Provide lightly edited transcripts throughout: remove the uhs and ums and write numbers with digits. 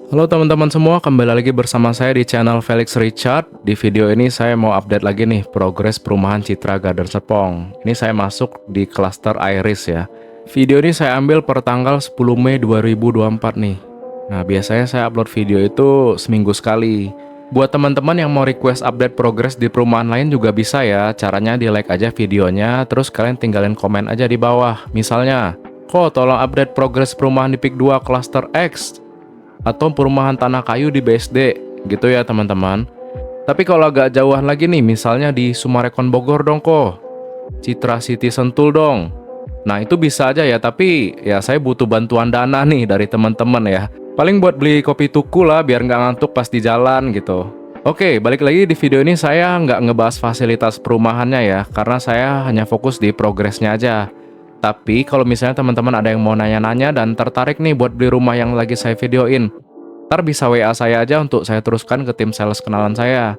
Halo teman-teman semua, kembali lagi bersama saya di channel Felix Richard. Di video ini saya mau update lagi nih progres perumahan Citra Garden Serpong. Ini saya masuk di klaster Iris ya. Video ini saya ambil per tanggal 10 Mei 2024 nih. Nah, biasanya saya upload video itu seminggu sekali. Buat teman-teman yang mau request update progres di perumahan lain juga bisa ya. Caranya di like aja videonya, terus kalian tinggalin komen aja di bawah. Misalnya, kok tolong update progres perumahan di PIK 2 klaster X atau perumahan tanah kayu di BSD gitu ya teman-teman. Tapi kalau agak jauhan lagi nih, misalnya di Sumarekon Bogor dong kok, Citra City Sentul dong. Nah itu bisa aja ya, tapi ya saya butuh bantuan dana nih dari teman-teman ya. Paling buat beli kopi tuku lah biar nggak ngantuk pas di jalan gitu. Oke, balik lagi di video ini saya nggak ngebahas fasilitas perumahannya ya, karena saya hanya fokus di progresnya aja. Tapi kalau misalnya teman-teman ada yang mau nanya-nanya dan tertarik nih buat beli rumah yang lagi saya videoin, ntar bisa WA saya aja untuk saya teruskan ke tim sales kenalan saya.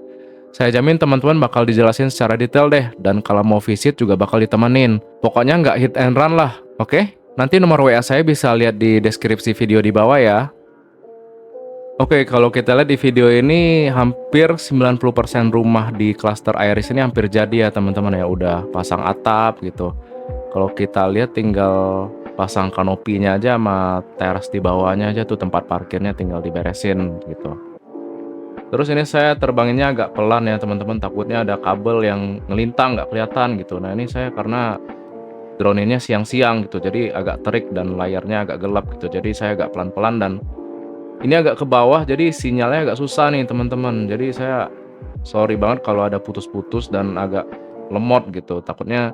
Saya jamin teman-teman bakal dijelasin secara detail deh, dan kalau mau visit juga bakal ditemenin. Pokoknya nggak hit and run lah, oke? Nanti nomor WA saya bisa lihat di deskripsi video di bawah ya. Oke, kalau kita lihat di video ini hampir 90% rumah di klaster Iris ini hampir jadi ya teman-teman ya, udah pasang atap gitu. Kalau kita lihat tinggal pasang kanopinya aja sama teras di bawahnya aja tuh, tempat parkirnya tinggal diberesin gitu. Terus ini saya terbanginnya agak pelan ya teman-teman, takutnya ada kabel yang ngelintang nggak kelihatan gitu. Nah ini saya karena drone ini siang-siang gitu, jadi agak terik dan layarnya agak gelap gitu. Jadi saya agak pelan-pelan dan ini agak ke bawah, jadi sinyalnya agak susah nih teman-teman. Jadi saya sorry banget kalau ada putus-putus dan agak lemot gitu. Takutnya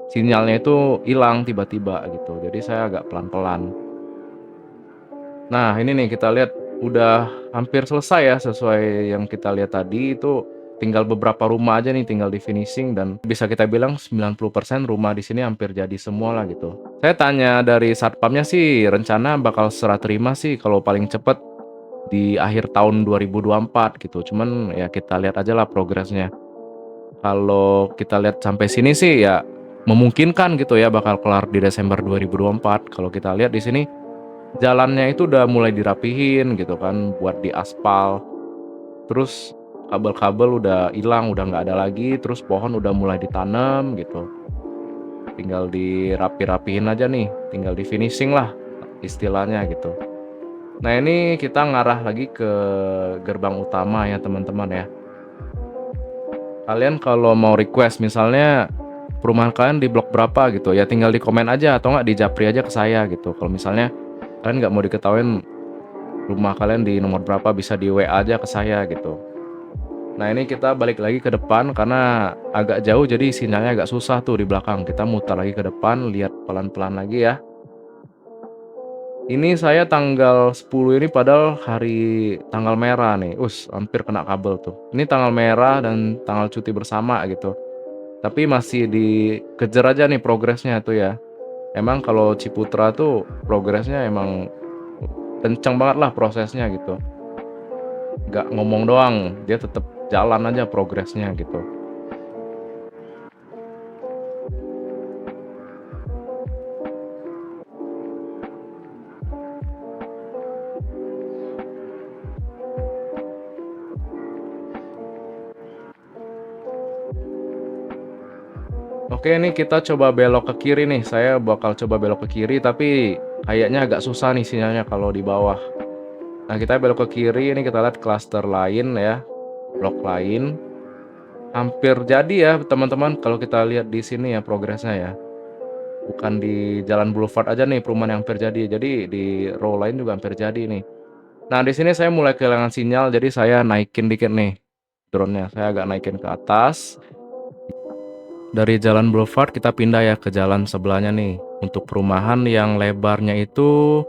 sinyalnya itu hilang tiba-tiba gitu. Jadi saya agak pelan-pelan. Nah, ini nih kita lihat udah hampir selesai ya, sesuai yang kita lihat tadi itu tinggal beberapa rumah aja nih tinggal di finishing, dan bisa kita bilang 90% rumah di sini hampir jadi semua lah gitu. Saya tanya dari satpamnya sih rencana bakal serah terima sih kalau paling cepet di akhir tahun 2024 gitu. Cuman ya kita lihat aja lah progresnya. Kalau kita lihat sampai sini sih ya memungkinkan gitu ya bakal kelar di Desember 2024. Kalau kita lihat di sini jalannya itu udah mulai dirapihin gitu kan buat di aspal. Terus kabel-kabel udah hilang, udah nggak ada lagi, terus pohon udah mulai ditanam gitu. Tinggal dirapi-rapihin aja nih, tinggal di finishing lah istilahnya gitu. Nah ini kita ngarah lagi ke gerbang utama ya teman-teman ya. Kalian kalau mau request misalnya perumahan kalian di blok berapa gitu ya, tinggal di komen aja atau nggak di japri aja ke saya gitu. Kalau misalnya kalian nggak mau diketahuin rumah kalian di nomor berapa, bisa di WA aja ke saya gitu. Nah ini kita balik lagi ke depan karena agak jauh jadi sinyalnya agak susah tuh di belakang. Kita mutar lagi ke depan, lihat pelan-pelan lagi ya. Ini saya tanggal 10 ini padahal hari tanggal merah nih. Hampir kena kabel tuh. Ini tanggal merah dan tanggal cuti bersama gitu. Tapi masih dikejar aja nih progresnya tuh ya. Emang kalau Ciputra tuh progresnya emang kenceng banget lah prosesnya gitu. Nggak ngomong doang, dia tetap jalan aja progresnya gitu. Oke, ini kita coba belok ke kiri nih. Saya bakal coba belok ke kiri, tapi kayaknya agak susah nih sinyalnya kalau di bawah. Nah, kita belok ke kiri, ini kita lihat klaster lain ya, blok lain. Hampir jadi ya teman-teman kalau kita lihat di sini ya progresnya ya. Bukan di Jalan Boulevard aja nih perumahan yang hampir jadi. Jadi di row lain juga hampir jadi nih. Nah, di sini saya mulai kehilangan sinyal, jadi saya naikin dikit nih drone-nya. Saya agak naikin ke atas. Dari Jalan Boulevard kita pindah ya ke jalan sebelahnya nih. Untuk perumahan yang lebarnya itu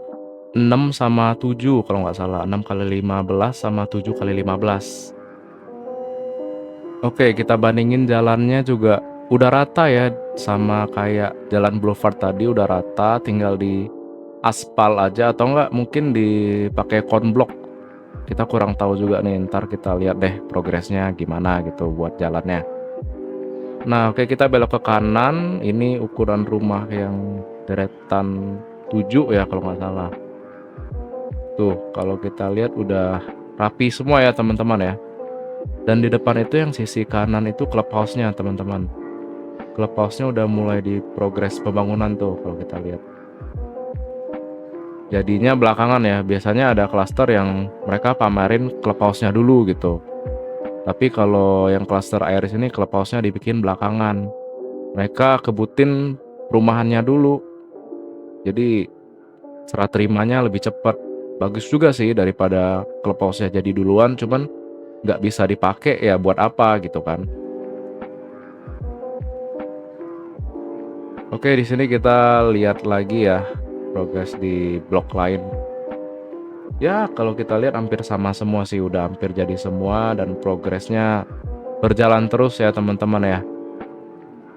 6 sama 7 kalau nggak salah. 6 kali 15 sama 7 kali 15. Oke, kita bandingin jalannya juga udah rata ya. Sama kayak Jalan Boulevard tadi udah rata. Tinggal di aspal aja atau nggak mungkin dipakai konblok. Kita kurang tahu juga nih. Ntar kita lihat deh progresnya gimana gitu buat jalannya. Nah, oke kita belok ke kanan. Ini ukuran rumah yang deretan 7 ya kalau nggak salah. Tuh, kalau kita lihat udah rapi semua ya teman-teman ya. Dan di depan itu yang sisi kanan itu clubhouse-nya teman-teman. Clubhouse-nya udah mulai di progres pembangunan tuh kalau kita lihat. Jadinya belakangan ya, biasanya ada klaster yang mereka pamerin clubhouse-nya dulu gitu. Tapi kalau yang klaster Iris ini clubhouse-nya dibikin belakangan. Mereka kebutin perumahannya dulu. Jadi serah terimanya lebih cepat. Bagus juga sih daripada clubhouse-nya jadi duluan, cuman nggak bisa dipakai ya buat apa gitu kan. Oke, di sini kita lihat lagi ya progres di blok lain. Ya, kalau kita lihat hampir sama semua sih, udah hampir jadi semua dan progresnya berjalan terus ya teman-teman ya.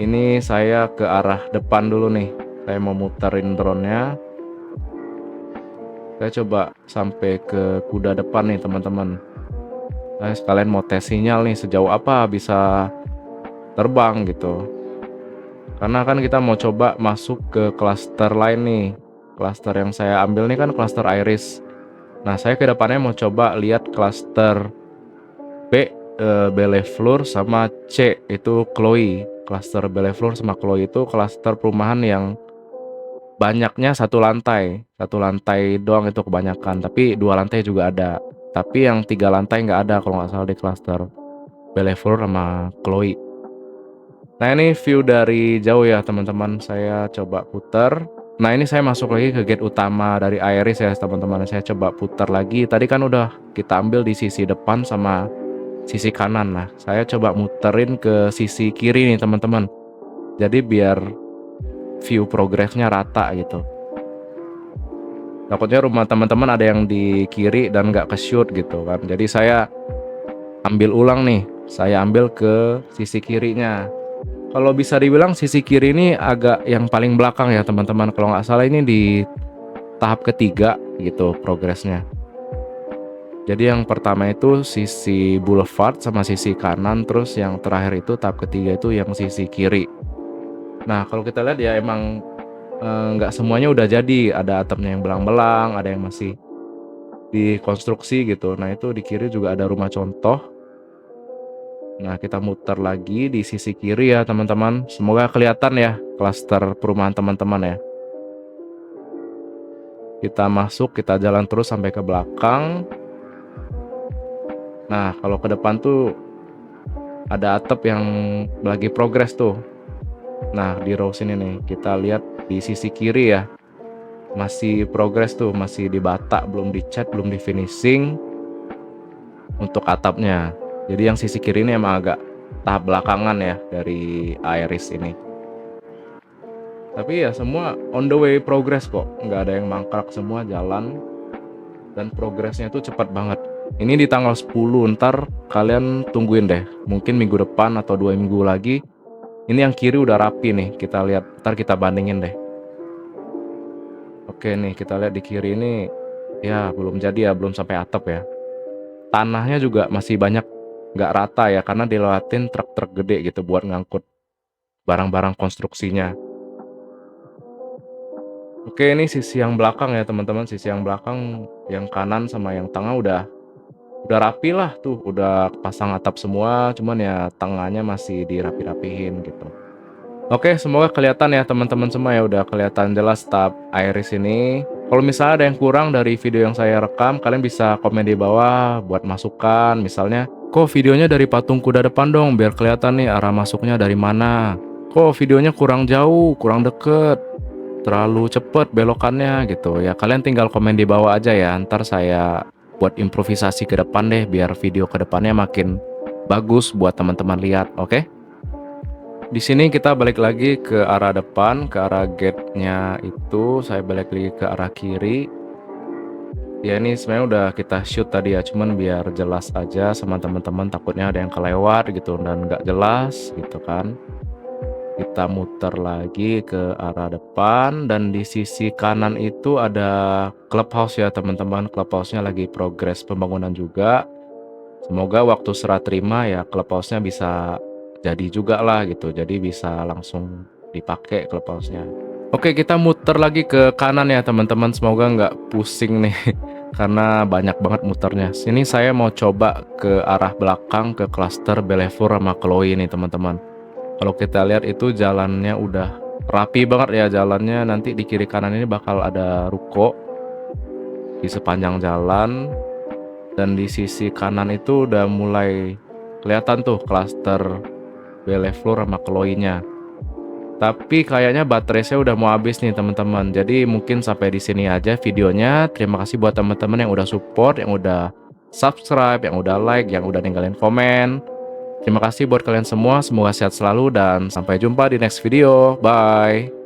Ini saya ke arah depan dulu nih. Saya mau muterin drone-nya. Saya coba sampai ke kuda depan nih teman-teman. Saya sekalian mau tes sinyal nih sejauh apa bisa terbang gitu. Karena kan kita mau coba masuk ke klaster lain nih. Klaster yang saya ambil nih kan klaster Iris. Nah, saya ke depannya mau coba lihat klaster B, Bellefleur sama C itu Chloe. Klaster Bellefleur sama Chloe itu klaster perumahan yang banyaknya satu lantai doang itu kebanyakan. Tapi 2 lantai juga ada. Tapi yang 3 lantai nggak ada kalau nggak salah di klaster Bellefleur sama Chloe. Nah, ini view dari jauh ya teman-teman. Saya coba putar. Nah, ini saya masuk lagi ke gate utama dari Iris ya teman-teman. Saya coba putar lagi. Tadi kan udah kita ambil di sisi depan sama sisi kanan. Nah, saya coba muterin ke sisi kiri nih teman-teman. Jadi biar view progresnya rata gitu. Takutnya rumah teman-teman ada yang di kiri dan nggak ke-shoot gitu kan. Jadi saya ambil ulang nih. Saya ambil ke sisi kirinya. Kalau bisa dibilang sisi kiri ini agak yang paling belakang ya teman-teman. Kalau nggak salah ini di tahap ketiga gitu progresnya. Jadi yang pertama itu sisi boulevard sama sisi kanan. Terus yang terakhir itu tahap ketiga itu yang sisi kiri. Nah, kalau kita lihat ya emang nggak semuanya udah jadi. Ada atapnya yang belang-belang, ada yang masih dikonstruksi gitu. Nah, itu di kiri juga ada rumah contoh. Nah, kita muter lagi di sisi kiri ya teman-teman. Semoga kelihatan ya klaster perumahan teman-teman ya. Kita masuk, kita jalan terus sampai ke belakang. Nah, kalau ke depan tuh ada atap yang lagi progres tuh. Nah, di row sini nih, kita lihat di sisi kiri ya. Masih progres tuh, masih dibata, belum dicat, belum di finishing untuk atapnya. Jadi yang sisi kiri ini emang agak tahap belakangan ya dari Iris ini. Tapi ya semua on the way progress kok. Nggak ada yang mangkrak, semua jalan. Dan progresnya tuh cepat banget. Ini di tanggal 10, ntar kalian tungguin deh. Mungkin minggu depan atau 2 minggu lagi. Ini yang kiri udah rapi nih. Kita lihat, ntar kita bandingin deh. Oke nih, kita lihat di kiri ini. Ya belum jadi ya, belum sampai atap ya. Tanahnya juga masih banyak nggak rata ya, karena dilewatin truk-truk gede gitu buat ngangkut barang-barang konstruksinya. Oke, ini sisi yang belakang ya teman-teman. Sisi yang belakang, yang kanan sama yang tengah udah rapi lah tuh, udah pasang atap semua, cuman ya tengahnya masih dirapi-rapihin gitu. Oke, semoga kelihatan ya teman-teman semua ya, udah kelihatan jelas tahap Iris ini. Kalau misalnya ada yang kurang dari video yang saya rekam, kalian bisa komen di bawah buat masukan. Misalnya, kok videonya dari patung kuda depan dong, biar kelihatan nih arah masuknya dari mana. Kok videonya kurang jauh, kurang deket, terlalu cepet belokannya gitu. Ya kalian tinggal komen di bawah aja ya, ntar saya buat improvisasi ke depan deh, biar video ke depannya makin bagus buat teman-teman lihat, oke? Di sini kita balik lagi ke arah depan, ke arah gate-nya itu. Saya balik lagi ke arah kiri. Ya ini sebenarnya udah kita shoot tadi ya, cuman biar jelas aja sama teman-teman, takutnya ada yang kelewat gitu dan nggak jelas gitu kan. Kita muter lagi ke arah depan dan di sisi kanan itu ada clubhouse ya teman-teman. Clubhouse-nya lagi progres pembangunan juga. Semoga waktu serah terima ya clubhouse-nya bisa jadi juga lah gitu. Jadi bisa langsung dipakai clubhouse-nya. Oke, kita muter lagi ke kanan ya teman-teman. Semoga nggak pusing nih. karena banyak banget muternya. Sini saya mau coba ke arah belakang ke klaster Belevur sama Chloe nih teman-teman. Kalau kita lihat itu jalannya udah rapi banget ya jalannya. Nanti di kiri kanan ini bakal ada ruko di sepanjang jalan, dan di sisi kanan itu udah mulai kelihatan tuh klaster Belevur sama Chloe-nya. Tapi kayaknya baterai saya udah mau habis nih teman-teman. Jadi mungkin sampai di sini aja videonya. Terima kasih buat teman-teman yang udah support, yang udah subscribe, yang udah like, yang udah ninggalin komen. Terima kasih buat kalian semua. Semoga sehat selalu dan sampai jumpa di next video. Bye.